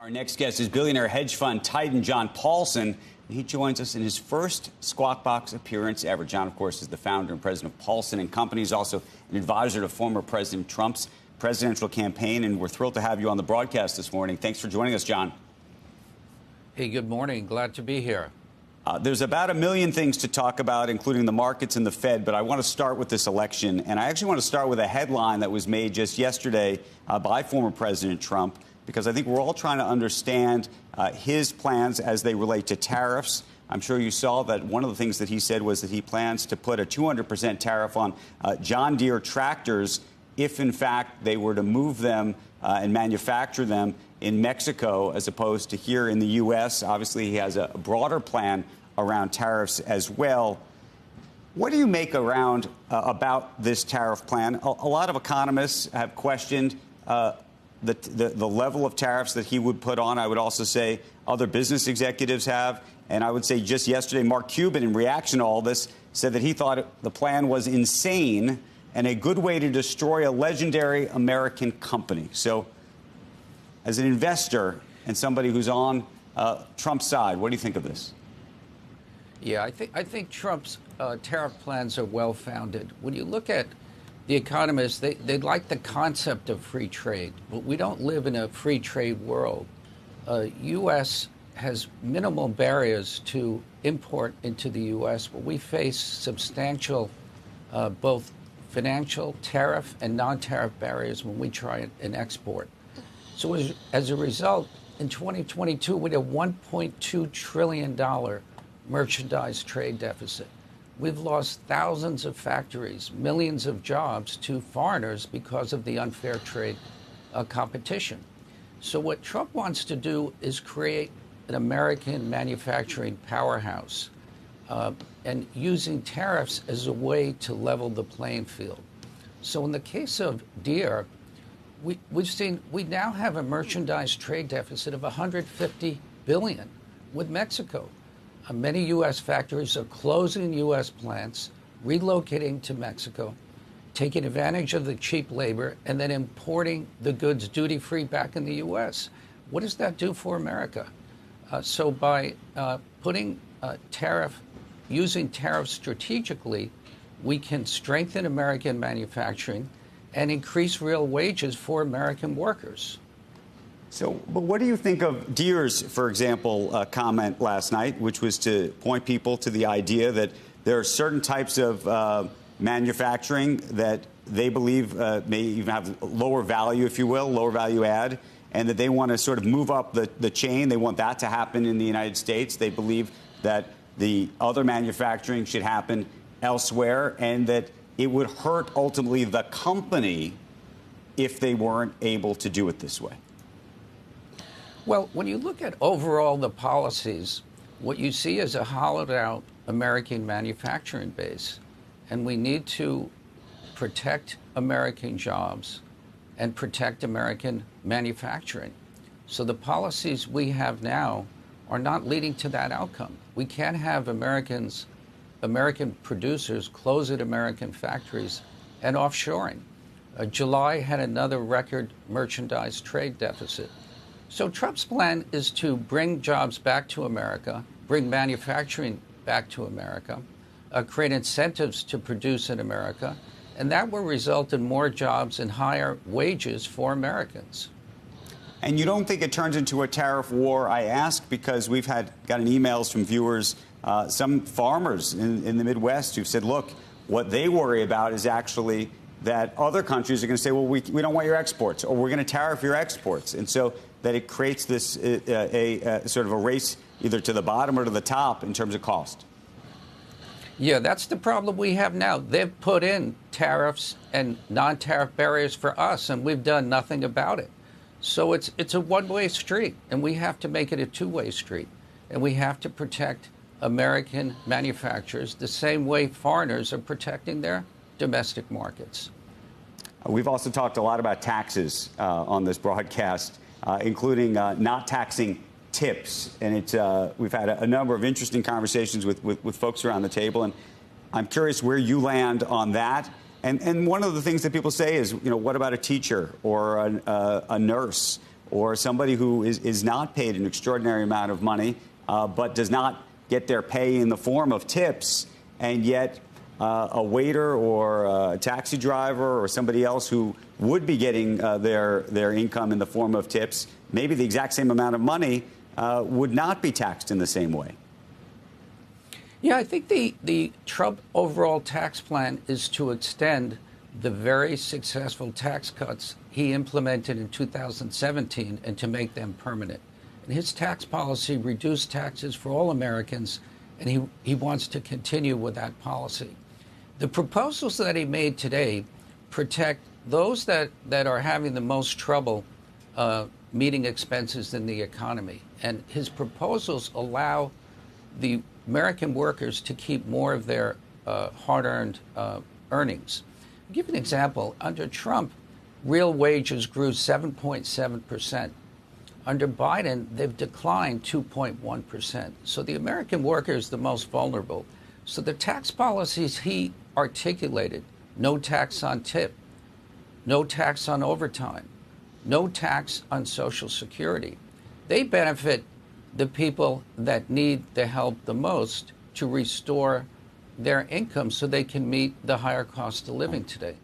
Our next guest is billionaire hedge fund titan John Paulson. He joins us in his first Squawk Box appearance ever. John, of course, is the founder and president of Paulson and Company. He's also an advisor to former President Trump's presidential campaign. And we're thrilled to have you on the broadcast this morning. Thanks for joining us, John. Hey, good morning. Glad to be here. There's about a million things to talk about, including the markets and the Fed. But I want to start with this election. And I actually want to start with a headline that was made just yesterday by former President Trump, because I think we're all trying to understand his plans as they relate to tariffs. I'm sure you saw that one of the things that he said was that he plans to put a 200% tariff on John Deere tractors if, in fact, they were to move them and manufacture them in Mexico as opposed to here in the U.S. Obviously, he has a broader plan around tariffs as well. What do you make around about this tariff plan? A lot of economists have questioned the level of tariffs that he would put on. I would also say other business executives have. And I would say just yesterday, Mark Cuban, in reaction to all this, said that he thought the plan was insane and a good way to destroy a legendary American company. So as an investor and somebody who's on Trump's side, what do you think of this? Yeah, I think Trump's tariff plans are well-founded. When you look at the economists, they like the concept of free trade, but we don't live in a free trade world. U.S. has minimal barriers to import into the U.S., but we face substantial both financial, tariff, and non-tariff barriers when we try and export. So as a result, in 2022, we had a $1.2 trillion merchandise trade deficit. We've lost thousands of factories, millions of jobs to foreigners because of the unfair trade competition. So what Trump wants to do is create an American manufacturing powerhouse and using tariffs as a way to level the playing field. So in the case of Deere, we now have a merchandise trade deficit of $150 billion with Mexico. Many U.S. factories are closing U.S. plants, relocating to Mexico, taking advantage of the cheap labor, and then importing the goods duty-free back in the U.S. What does that do for America? So by using tariffs strategically, we can strengthen American manufacturing and increase real wages for American workers. So, but what do you think of Deere's, for example, comment last night, which was to point people to the idea that there are certain types of manufacturing that they believe may even have lower value, if you will, lower value add, and that they want to sort of move up the chain. They want that to happen in the United States. They believe that the other manufacturing should happen elsewhere, and that it would hurt ultimately the company if they weren't able to do it this way. Well, when you look at overall the policies, what you see is a hollowed out American manufacturing base. And we need to protect American jobs and protect American manufacturing. So the policies we have now are not leading to that outcome. We can't have American producers closing American factories and offshoring. July had another record merchandise trade deficit. So Trump's plan is to bring jobs back to America, bring manufacturing back to America, create incentives to produce in America, and that will result in more jobs and higher wages for Americans. And you don't think it turns into a tariff war? I ask because we've gotten emails from viewers, some farmers in the Midwest who've said, look, what they worry about is actually that other countries are going to say, well, we don't want your exports, or we're going to tariff your exports. And so that it creates this sort of a race either to the bottom or to the top in terms of cost. Yeah, that's the problem we have now. They've put in tariffs and non-tariff barriers for us, and we've done nothing about it. So it's a one-way street, and we have to make it a two-way street. And we have to protect American manufacturers the same way foreigners are protecting their domestic markets. We've also talked a lot about taxes on this broadcast, including not taxing tips. And we've had a number of interesting conversations with folks around the table. And I'm curious where you land on that. And one of the things that people say is, what about a teacher or a nurse or somebody who is not paid an extraordinary amount of money, but does not get their pay in the form of tips, and yet a waiter or a taxi driver or somebody else who would be getting their income in the form of tips, maybe the exact same amount of money, would not be taxed in the same way. Yeah, I think the Trump overall tax plan is to extend the very successful tax cuts he implemented in 2017 and to make them permanent. And his tax policy reduced taxes for all Americans, and he wants to continue with that policy. The proposals that he made today protect those that are having the most trouble meeting expenses in the economy. And his proposals allow the American workers to keep more of their hard-earned earnings. I'll give you an example. Under Trump, real wages grew 7.7%. Under Biden, they've declined 2.1%. So the American worker is the most vulnerable. So the tax policies he articulated, no tax on tip, no tax on overtime, no tax on Social Security, they benefit the people that need the help the most to restore their income so they can meet the higher cost of living today.